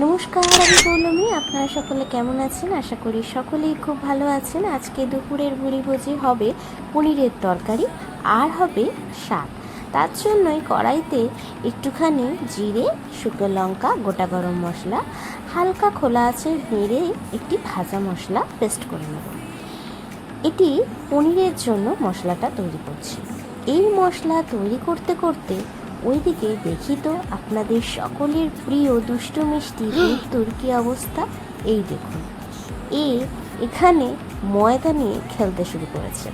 নমস্কার, আমি পৌলমী। আপনারা সকলে কেমন আছেন? আশা করি সকলেই খুব ভালো আছেন। আজকে দুপুরের ভুড়ি হবে পনিরের তরকারি আর হবে শাক। তার জন্যই কড়াইতে একটুখানি জিরে, শুকনো লঙ্কা, গোটা গরম মশলা, হালকা খোলা আছে নেড়ে একটি ভাজা মশলা পেস্ট করে নেব। এটি পনিরের জন্য মশলাটা তৈরি করছি। এই মশলা তৈরি করতে করতে ওইদিকে দেখি তো আপনাদের সকলের প্রিয় দুষ্টু মিষ্টি বিদ্যুর কী অবস্থা। এই দেখুন, এখানে ময়দা নিয়ে খেলতে শুরু করেছে।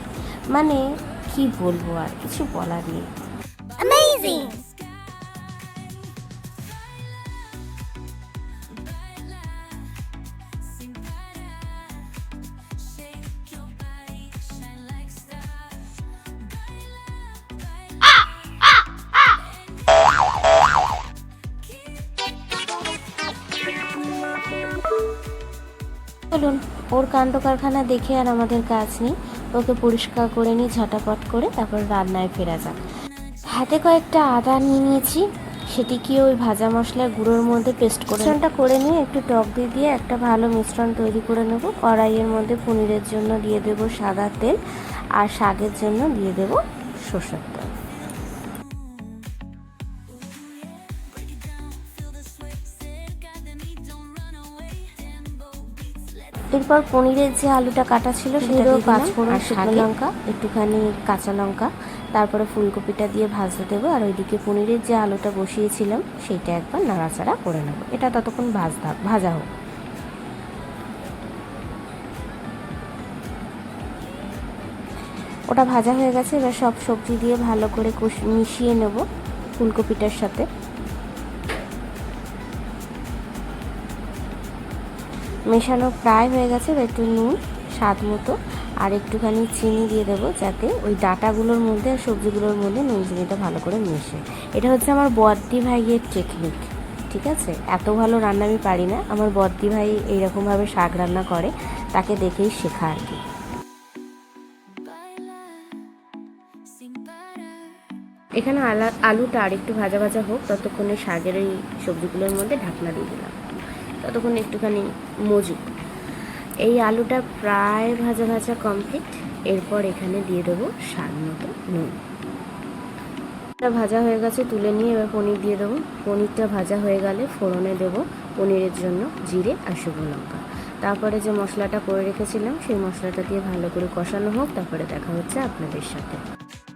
মানে কি বলবো, আর কিছু বলার নেই। Amazing! চলুন, ওর কাণ্ড কারখানা দেখে আর আমাদের কাজ নেই। ওকে পরিষ্কার করে নিই ঝটাপট করে, তারপর রান্নায় ফেরা যাক। হাতে কয়েকটা আদা নিয়ে নিয়েছি, সেটিকে ওই ভাজা মশলার গুঁড়োর মধ্যে পেস্ট করে নিয়ে একটু টক দিয়ে একটা ভালো মিশ্রণ তৈরি করে নেব। কড়াইয়ের মধ্যে পনিরের জন্য দিয়ে দেব সাদা তেল, আর শাকের জন্য দিয়ে দেব সরষের তেল। এরপর পনিরের যে আলুটা কাটা ছিল সেটাও 5 ফোড়ন, শুকনো লঙ্কা, একটুখানি কাঁচা লঙ্কা, তারপরে ফুলকপিটা দিয়ে ভাজতে দেবো। আর ওইদিকে পনিরের যে আলুটা বসিয়েছিলাম সেইটা একবার নাড়াচাড়া করে নেব। এটা ততক্ষণ ভাজা হোক। ওটা ভাজা হয়ে গেছে। এবার সব সবজি দিয়ে ভালো করে মিশিয়ে নেব ফুলকপিটার সাথে। মেশানো প্রায় হয়ে গেছে। একটু নুন স্বাদ মতো আর একটুখানি চিনি দিয়ে দেবো, যাতে ওই ডাঁটাগুলোর মধ্যে আর সবজিগুলোর মধ্যে নুন চিনিটা ভালো করে মিশে। এটা হচ্ছে আমার বদ্দি ভাইয়ের টেকনিক, ঠিক আছে? এত ভালো রান্না আমি পারি না। আমার বদ্দি ভাই এইরকমভাবে শাক রান্না করে, তাকে দেখেই শেখা আর কি। এখানে আলুটা আর একটু ভাজা ভাজা হোক, ততক্ষণে শাকের ওই সবজিগুলোর মধ্যে ঢাকনা দিয়ে দিলাম, ততক্ষণ একটুখানি মজুক। এই আলুটা প্রায় ভাজা ভাজা কমপ্লিট। এরপর এখানে দিয়ে দেবো স্বাদ মতো নুন। ভাজা হয়ে গেছে, তুলে নিয়ে এবার পনির দিয়ে দেবো। পনিরটা ভাজা হয়ে গেলে ফোড়নে দেবো পনিরের জন্য জিরে আর শুকনো লঙ্কা। তারপরে যে মশলাটা করে রেখেছিলাম সেই মশলাটা দিয়ে ভালো করে কষানো হোক, তারপরে দেখা হচ্ছে আপনাদের সাথে।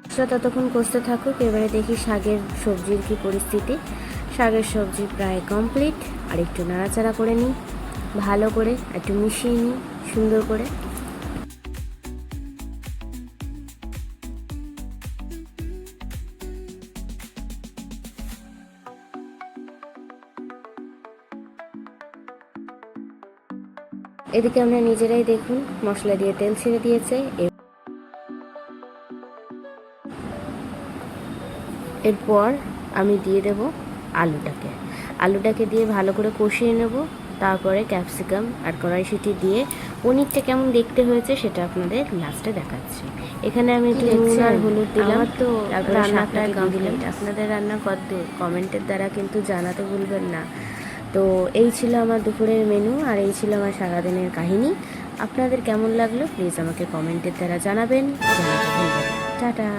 মশলা ততক্ষণ কষতে থাকুক। এবারে দেখি শাকের সবজির কি পরিস্থিতি। শাকের সবজি প্রায় কমপ্লিট। আর একটু নাড়াচাড়া করে নিই, ভালো করে একটু মিশিয়ে নিই সুন্দর করে। এদিকে আমরা নিজেরাই দেখুন মশলা দিয়ে তেল ছেড়ে দিয়েছে। এরপর আমি দিয়ে দেব আলুটাকে দিয়ে ভালো করে কষিয়ে নেব। তারপরে ক্যাপসিকাম আর কড়াইশুঁটি দিয়ে পনিরটা কেমন দেখতে হয়েছে সেটা আপনাদের লাস্টে দেখাচ্ছি। এখানে আমি একটু নুন আর হলুদ দিলাম, তো রান্নাটা কমপ্লিট। আপনাদের রান্না কতদূর কমেন্টের দ্বারা কিন্তু জানাতে ভুলবেন না। তো এই ছিল আমার দুপুরের মেনু, আর এই ছিল আমার সারাদিনের কাহিনী। আপনাদের কেমন লাগলো প্লিজ আমাকে কমেন্টের দ্বারা জানাবেন। টাটা।